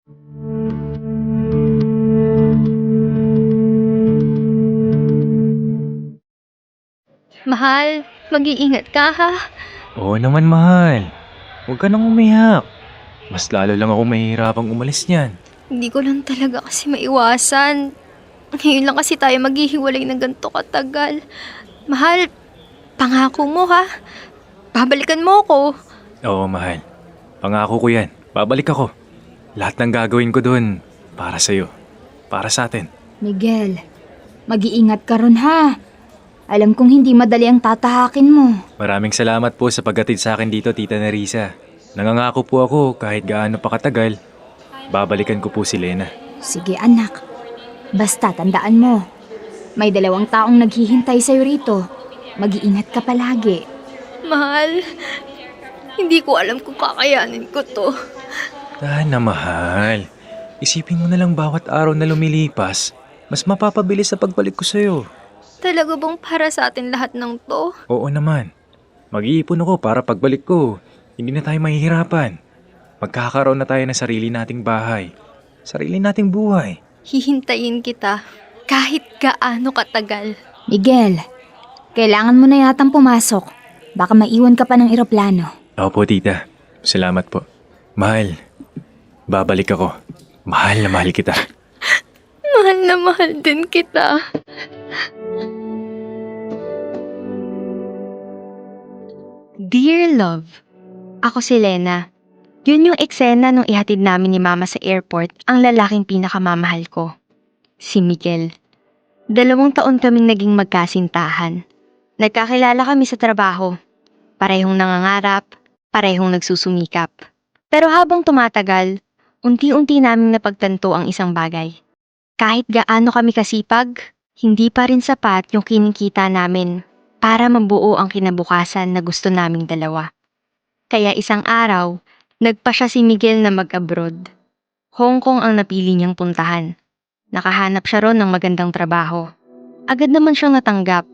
Mahal, mag-iingat ka ha. Oo naman, mahal. Huwag ka nang umiyak. Mas lalo lang ako mahihirapang umalis niyan. Hindi ko lang talaga kasi maiwasan. Ngayon lang kasi tayo maghihiwalay ng ganito katagal. Mahal, pangako mo ha. Babalikan mo ko. Oo, mahal. Pangako ko yan. Babalik ako. Lahat ng gagawin ko doon para sa'yo. Para sa atin. Miguel, mag-iingat ka ron ha. Alam kong hindi madali ang tatahakin mo. Maraming salamat po sa paghatid sa akin dito, Tita Nerissa. Nangangako po ako kahit gaano pa katagal, babalikan ko po si Lena. Sige anak, basta tandaan mo. May 2 taong naghihintay sa'yo rito. Mag-iingat ka palagi. Mahal, hindi ko alam kung kakayanin ko to. Na mahal. Isipin mo na lang bawat araw na lumilipas, mas mapapabilis sa pagbalik ko sa'yo. Talaga bang para sa atin lahat ng to? Oo naman. Mag-iipon ako para pagbalik ko, hindi na tayo mahihirapan. Magkakaroon na tayo ng sarili nating bahay. Sarili nating buhay. Hihintayin kita kahit gaano katagal. Miguel, kailangan mo na yatang pumasok. Baka maiwan ka pa ng eroplano. Opo, tita. Salamat po. Mahal, babalik ako. Mahal na mahal kita. Mahal na mahal din kita. Dear Love, ako si Lena. Yun yung eksena nung ihatid namin ni Mama sa airport ang lalaking pinakamamahal ko. Si Miguel. 2 taon kaming naging magkasintahan. Nagkakilala kami sa trabaho. Parehong nangangarap, parehong nagsusumikap. Pero habang tumatagal, unti-unti naming napagtanto ang isang bagay. Kahit gaano kami kasipag, hindi pa rin sapat yung kinikita namin para mabuo ang kinabukasan na gusto naming dalawa. Kaya isang araw, nagpa siya si Miguel na mag-abroad. Hong Kong ang napili niyang puntahan. Nakahanap siya ron ng magandang trabaho. Agad naman siyang natanggap.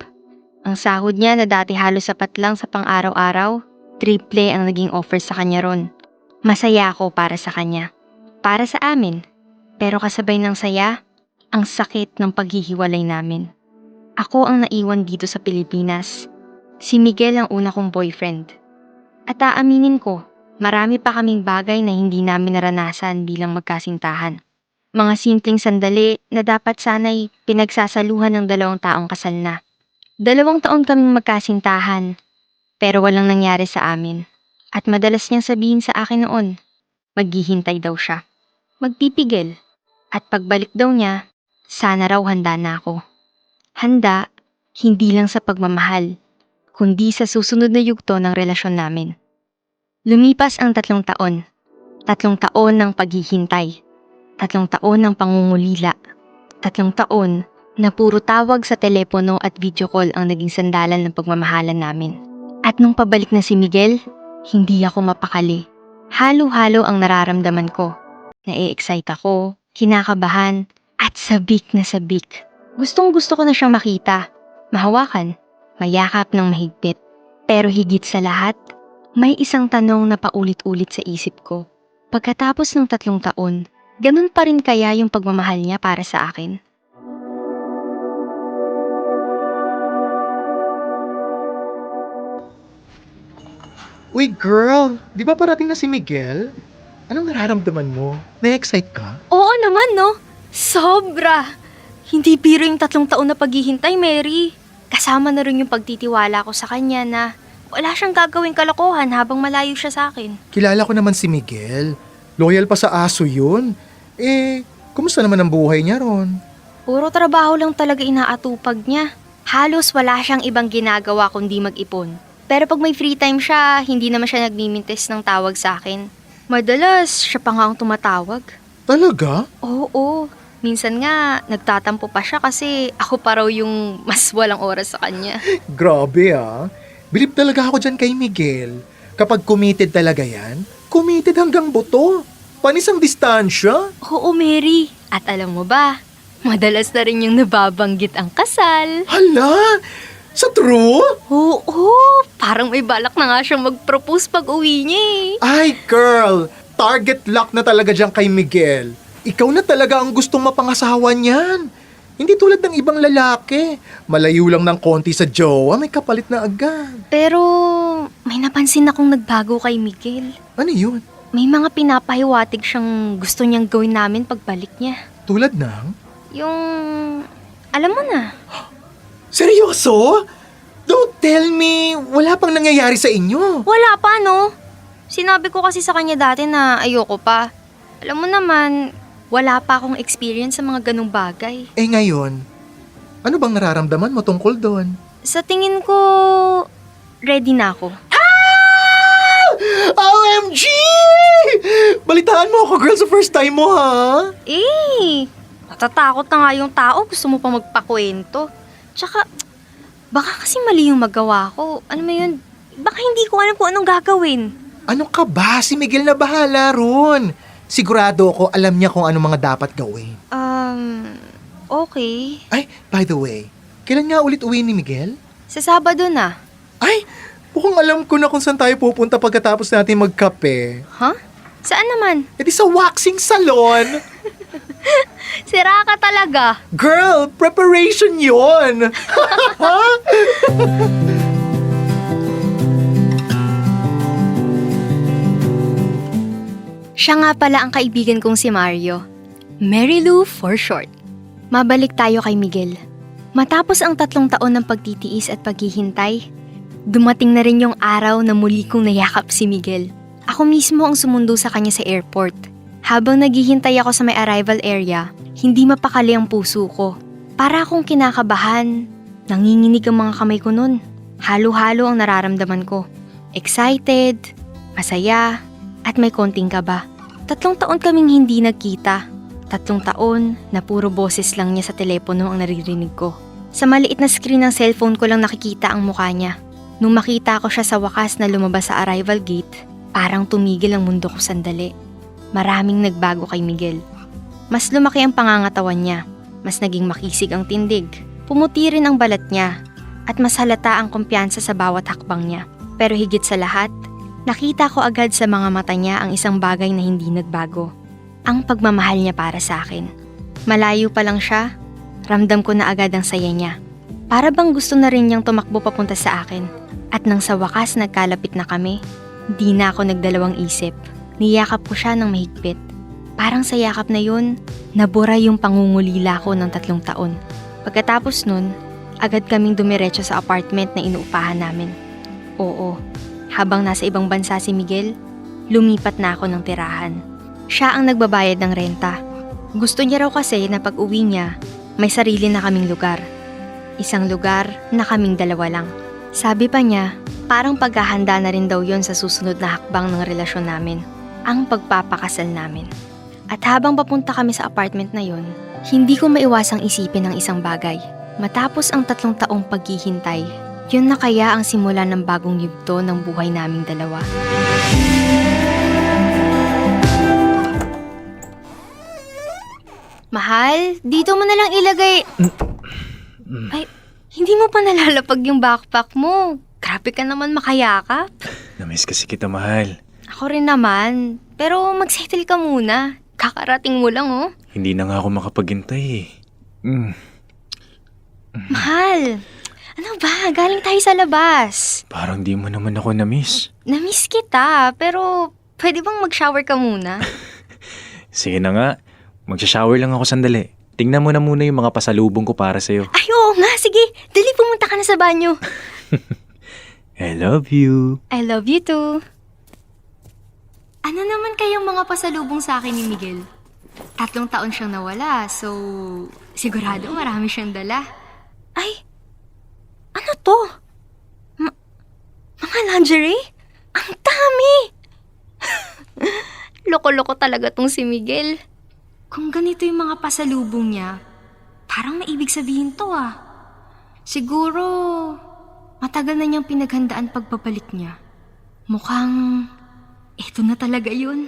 Ang sahod niya na dati halos sapat lang sa pang-araw-araw, triple ang naging offer sa kanya ron. Masaya ako para sa kanya. Para sa amin. Pero kasabay ng saya, ang sakit ng paghihiwalay namin. Ako ang naiwan dito sa Pilipinas. Si Miguel ang una kong boyfriend. At aaminin ko, marami pa kaming bagay na hindi namin naranasan bilang magkasintahan. Mga simpleng sandali na dapat sana'y pinagsasaluhan ng 2 taong kasal na. 2 taon kaming magkasintahan, pero walang nangyari sa amin. At madalas niyang sabihin sa akin noon, maghihintay daw siya. Magpipigil. At pagbalik daw niya, sana raw handa na ako. Handa, hindi lang sa pagmamahal, kundi sa susunod na yugto ng relasyon namin. Lumipas ang 3 taon. 3 taon ng paghihintay. 3 taon ng pangungulila. 3 taon na puro tawag sa telepono at video call ang naging sandalan ng pagmamahalan namin. At nung pabalik na si Miguel, hindi ako mapakali. Halo-halo ang nararamdaman ko. Nai-excite ako, kinakabahan, at sabik na sabik. Gustong-gusto ko na siyang makita, mahawakan, mayakap ng mahigpit. Pero higit sa lahat, may isang tanong na paulit-ulit sa isip ko. Pagkatapos ng 3 taon, ganun pa rin kaya yung pagmamahal niya para sa akin? Uy girl, di ba parating na si Miguel? Anong nararamdaman mo? Na-excite ka? Oo naman no, sobra! Hindi biro yung 3 taon na paghihintay, Mary. Kasama na rin yung pagtitiwala ko sa kanya na wala siyang gagawing kalokohan habang malayo siya sa akin. Kilala ko naman si Miguel. Loyal pa sa aso yun. Kumusta naman ang buhay niya ron? Puro trabaho lang talaga inaatupag niya. Halos wala siyang ibang ginagawa kundi mag-ipon. Pero pag may free time siya, hindi naman siya nagmimintis ng tawag sa akin. Madalas, siya pa nga ang tumatawag. Talaga? Oo. Minsan nga, nagtatampo pa siya kasi ako pa raw yung mas walang oras sa kanya. Grabe ah. Bilib talaga ako dyan kay Miguel. Kapag committed talaga yan, committed hanggang buto. Panis ang distansya. Oo, Mary. At alam mo ba, madalas na rin yung nababanggit ang kasal. Hala! Sa true? Oo, parang may balak na nga siyang mag-propose pag uwi niya eh. Ay girl, target lock na talaga dyan kay Miguel. Ikaw na talaga ang gustong mapangasawa niyan. Hindi tulad ng ibang lalaki. Malayo lang ng konti sa jowa, may kapalit na agad. Pero may napansin akong nagbago kay Miguel. Ano yun? May mga pinapahiwatig siyang gusto niyang gawin namin pagbalik niya. Tulad ng? Yung... alam mo na. Seryoso? Don't tell me, wala pang nangyayari sa inyo. Wala pa, no? Sinabi ko kasi sa kanya dati na ayoko pa. Alam mo naman, wala pa akong experience sa mga ganong bagay. Eh ngayon, ano bang nararamdaman mo tungkol doon? Sa tingin ko, ready na ako. OMG! Balitaan mo ako, girl, sa first time mo, ha? Natatakot na nga yung tao. Gusto mo pa magpakwento. Tsaka, baka kasi mali yung magawa ko. Ano mo yun? Baka hindi ko alam kung anong gagawin. Ano ka ba? Si Miguel na bahala ron. Sigurado ako alam niya kung ano mga dapat gawin. Okay. Ay, by the way, kailan nga ulit uwi ni Miguel? Sa Sabado na. Ay, mukhang alam ko na kung saan tayo pupunta pagkatapos natin magkape. Huh? Saan naman? E di sa waxing salon. Sira ka talaga. Girl, preparation yon. Siya nga pala ang kaibigan kong si Mario. Mary Lou for short. Mabalik tayo kay Miguel. Matapos ang 3 taon ng pagtitiis at paghihintay, dumating na rin yung araw na muli kong nayakap si Miguel. Ako mismo ang sumundo sa kanya sa airport. Habang naghihintay ako sa may arrival area, hindi mapakali ang puso ko. Para akong kinakabahan. Nanginginig ang mga kamay ko nun. Halo-halo ang nararamdaman ko. Excited, masaya, at may konting kaba. 3 taon kaming hindi nagkita. 3 taon na puro boses lang niya sa telepono ang naririnig ko. Sa maliit na screen ng cellphone ko lang nakikita ang mukha niya. Nung makita ko siya sa wakas na lumabas sa arrival gate, parang tumigil ang mundo ko sandali. Maraming nagbago kay Miguel. Mas lumaki ang pangangatawan niya. Mas naging makisig ang tindig. Pumuti rin ang balat niya. At mas halata ang kumpiyansa sa bawat hakbang niya. Pero higit sa lahat, nakita ko agad sa mga mata niya ang isang bagay na hindi nagbago. Ang pagmamahal niya para sa akin. Malayo pa lang siya, ramdam ko na agad ang saya niya. Para bang gusto na rin niyang tumakbo papunta sa akin. At nang sa wakas nagkalapit na kami, di na ako nagdalawang isip. Niyakap ko siya ng mahigpit. Parang sa yakap na yun, nabura yung pangungulila ko ng 3 taon. Pagkatapos nun, agad kaming dumiretso sa apartment na inuupahan namin. Oo, habang nasa ibang bansa si Miguel, lumipat na ako ng tirahan. Siya ang nagbabayad ng renta. Gusto niya raw kasi na pag uwi niya, may sarili na kaming lugar. Isang lugar na kaming 2 lang. Sabi pa niya, parang paghahanda na rin daw yon sa susunod na hakbang ng relasyon namin, ang pagpapakasal namin. At habang papunta kami sa apartment na yon, hindi ko maiwasang isipin ang isang bagay. Matapos ang 3 taong paghihintay, yun na kaya ang simula ng bagong yugto ng buhay naming 2. Mahal, dito mo na lang ilagay... Ay, hindi mo pa nalalapag yung backpack mo. Grabe ka naman makayakap. Namiss kasi kita, mahal. Ako rin naman. Pero mag-settle ka muna. Kakarating mo lang, oh. Hindi na nga ako makapaghintay eh. Mahal, ano ba? Galing tayo sa labas. Parang di mo naman ako namiss. Namiss kita, pero pwede bang mag-shower ka muna? Sige na nga, magsha-shower lang ako sandali. Tingnan mo na muna yung mga pasalubong ko para sa'yo. Ay, oo nga, sige. Dali, pumunta ka na sa banyo. I love you. I love you too. Ano naman kayang mga pasalubong sa akin ni Miguel? 3 taon siyang nawala, so sigurado marami siyang dala. Ay, ano to? Mga lingerie? Ang dami! Loko-loko talaga tong si Miguel. Kung ganito yung mga pasalubong niya, parang may ibig sabihin to ah. Siguro, matagal na niyang pinaghandaan pagbabalik niya. Mukhang, eto na talaga yun.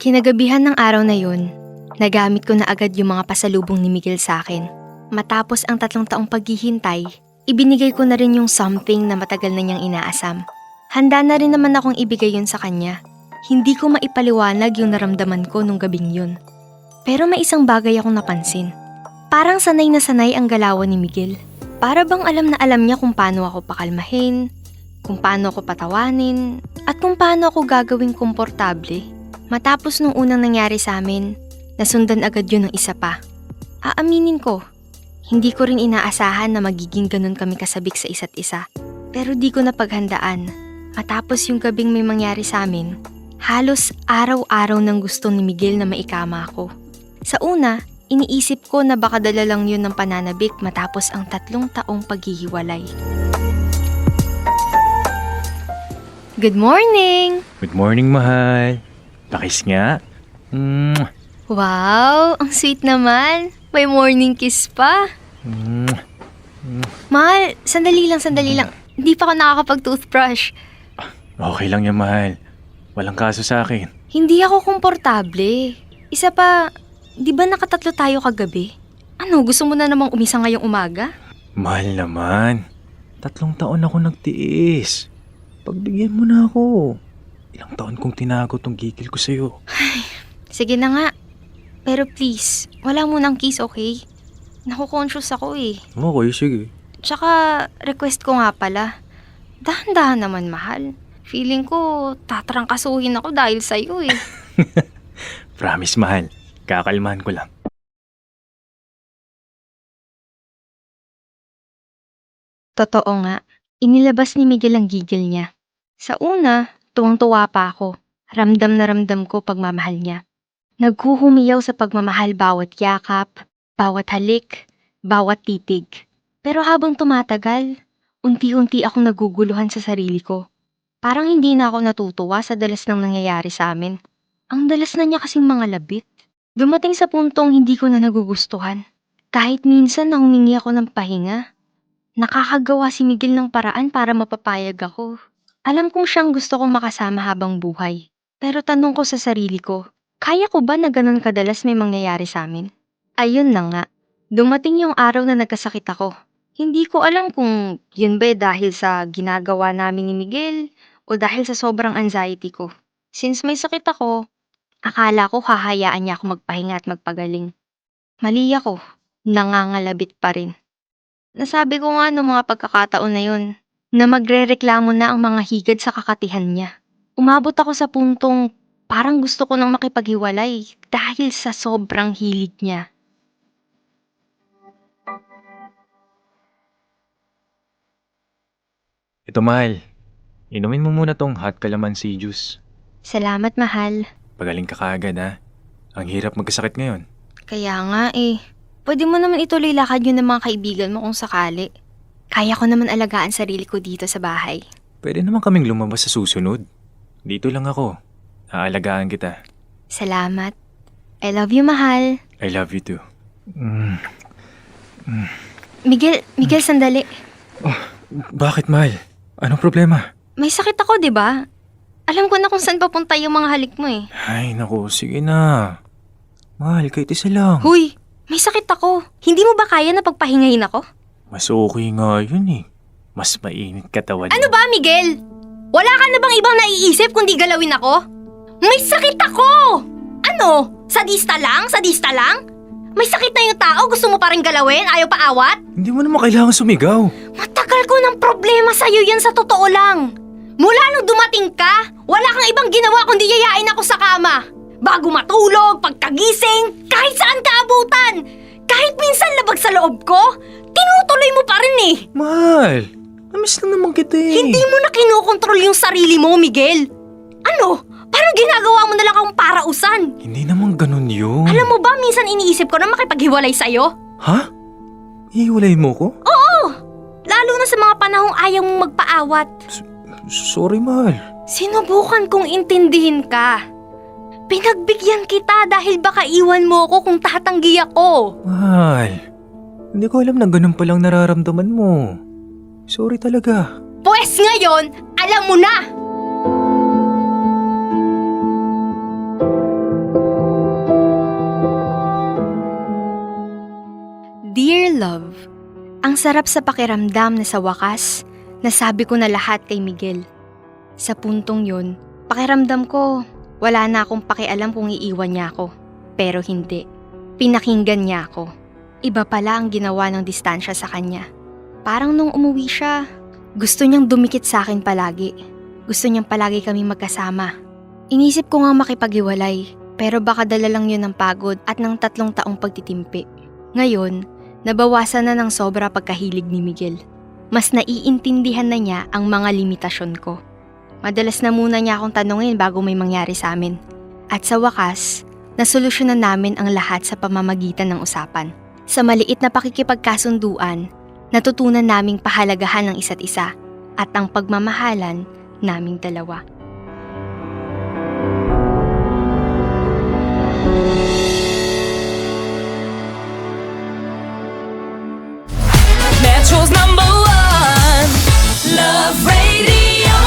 Kinagabihan ng araw na yun, nagamit ko na agad yung mga pasalubong ni Miguel sa akin. Matapos ang 3 taong paghihintay, ibinigay ko na rin yung something na matagal na niyang inaasam. Handa na rin naman akong ibigay yun sa kanya. Hindi ko maipaliwanag yung naramdaman ko nung gabing yun. Pero may isang bagay akong napansin. Parang sanay na sanay ang galawan ni Miguel. Para bang alam na alam niya kung paano ako pakalmahin, kung paano ako patawanin, at kung paano ako gagawing komportable. Matapos nung unang nangyari sa amin, nasundan agad yun ng isa pa. Aaminin ko, hindi ko rin inaasahan na magiging ganun kami kasabik sa isa't isa. Pero di ko napaghandaan. Matapos yung gabing may mangyari sa amin, halos araw-araw nang gusto ni Miguel na maikama ako. Sa una, iniisip ko na baka dala lang yun ng pananabik matapos ang 3 taong paghihiwalay. Good morning! Good morning, mahal. Pakis nga. Wow, ang sweet naman. May morning kiss pa. Mahal, sandali lang. Hindi pa ako nakakapag-toothbrush. Okay lang yan, mahal. Walang kaso sa akin. Hindi ako komportable. Isa pa, di ba nakatatlo tayo kagabi? Ano, gusto mo na namang umisa ngayong umaga? Mahal naman. 3 taon ako nagtiis. Pagbigyan mo na ako. Ilang taon kong tinago tong gigil ko sa'yo. Sige na nga. Pero please, wala mo ng kiss, okay? Naku-conscious ako eh. Okay, sige. Tsaka, request ko nga pala. Dahan-dahan naman, mahal. Feeling ko, tatrangkasuhin ako dahil sa'yo eh. Promise, mahal. Kakalmahan ko lang. Totoo nga, inilabas ni Miguel ang gigil niya. Sa una, tuwang-tuwa pa ako. Ramdam na ramdam ko pagmamahal niya. Naghuhumiyaw sa pagmamahal bawat yakap, bawat halik, bawat titig. Pero habang tumatagal, unti-unti akong naguguluhan sa sarili ko. Parang hindi na ako natutuwa sa dalas ng nangyayari sa amin. Ang dalas na niya kasing mga labit. Dumating sa puntong hindi ko na nagugustuhan. Kahit minsan na humingi ako ng pahinga, nakakagawa si Miguel ng paraan para mapapayag ako. Alam kong siyang gusto kong makasama habang buhay. Pero tanong ko sa sarili ko, kaya ko ba na ganun kadalas may mangyayari sa amin? Ayun na nga, dumating yung araw na nagkasakit ako. Hindi ko alam kung yun ba dahil sa ginagawa namin ni Miguel o dahil sa sobrang anxiety ko. Since may sakit ako, akala ko hahayaan niya ako magpahinga at magpagaling. Mali ako, nangangalabit pa rin. Nasabi ko nga noong mga pagkakataon na yun, na magrereklamo na ang mga higad sa kakatihan niya. Umabot ako sa puntong parang gusto ko nang makipaghiwalay dahil sa sobrang hilig niya. Ito, mahal. Inumin mo muna tong hot calamansi juice. Salamat, mahal. Pagaling ka kaagad, ha? Ang hirap magkasakit ngayon. Kaya nga eh. Pwede mo naman ituloy lakad yun ng mga kaibigan mo kung sakali. Kaya ko naman alagaan sarili ko dito sa bahay. Pwede naman kaming lumabas sa susunod. Dito lang ako. Aalagaan kita. Salamat. I love you, mahal. I love you too. Miguel, sandali. Bakit, mahal? Anong problema? May sakit ako, di ba? Alam ko na kung saan papunta yung mga halik mo eh. Ay, naku, sige na. Mahal, kahit isa lang. Huy, may sakit ako. Hindi mo ba kaya na pagpahingahin ako? Mas okay nga yun eh. Mas mainit katawan. Ano ba, Miguel? Wala ka na bang ibang naiisip kundi galawin ako? May sakit ako! Ano? Sadista lang? Sadista lang? May sakit na yung tao, gusto mo pa rin galawin? Ayaw pa awat? Hindi mo naman kailangan sumigaw. Matagal ko ng problema sa'yo yan sa totoo lang. Mula nung dumating ka, wala kang ibang ginawa kundi yayain ako sa kama. Bago matulog, pagkagising, kahit saan ka abutan. Kahit minsan labag sa loob ko, tinutuloy mo pa rin eh. Mahal, namiss lang naman kita eh. Hindi mo na kinokontrol yung sarili mo, Miguel. Ano? Parang ginagawa mo na lang akong parausan. Hindi naman ganun yun. Alam mo ba, minsan iniisip ko na makipaghiwalay sa'yo? Ha? Ihiwalay mo ko? Oo! Lalo na sa mga panahong ayaw mong magpaawat. Sorry, mahal. Sinubukan kong intindihin ka. Pinagbigyan kita dahil baka iwan mo ako kung tatanggi ako. Mahal, hindi ko alam na ganun palang nararamdaman mo. Sorry talaga. Pwes ngayon, alam mo na! Dear Love, Ang sarap sa pakiramdam na sa wakas, nasabi ko na lahat kay Miguel. Sa puntong yun, pakiramdam ko, wala na akong pakialam kung iiwan niya ako. Pero hindi. Pinakinggan niya ako. Iba pala ang ginawa ng distansya sa kanya. Parang nung umuwi siya, gusto niyang dumikit sa akin palagi. Gusto niyang palagi kaming magkasama. Inisip ko nga makipaghiwalay, pero baka dala lang yun ng pagod at ng 3 taong pagtitimpi. Ngayon, nabawasan na ng sobra pagkahilig ni Miguel. Mas naiintindihan na niya ang mga limitasyon ko. Madalas na muna niya akong tanungin bago may mangyari sa amin. At sa wakas, nasolusyonan namin ang lahat sa pamamagitan ng usapan. Sa maliit na pakikipagkasunduan, natutunan naming pahalagahan ng isa't isa at ang pagmamahalan naming dalawa. Metro's #1 Love Radio.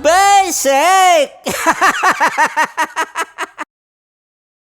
Basic!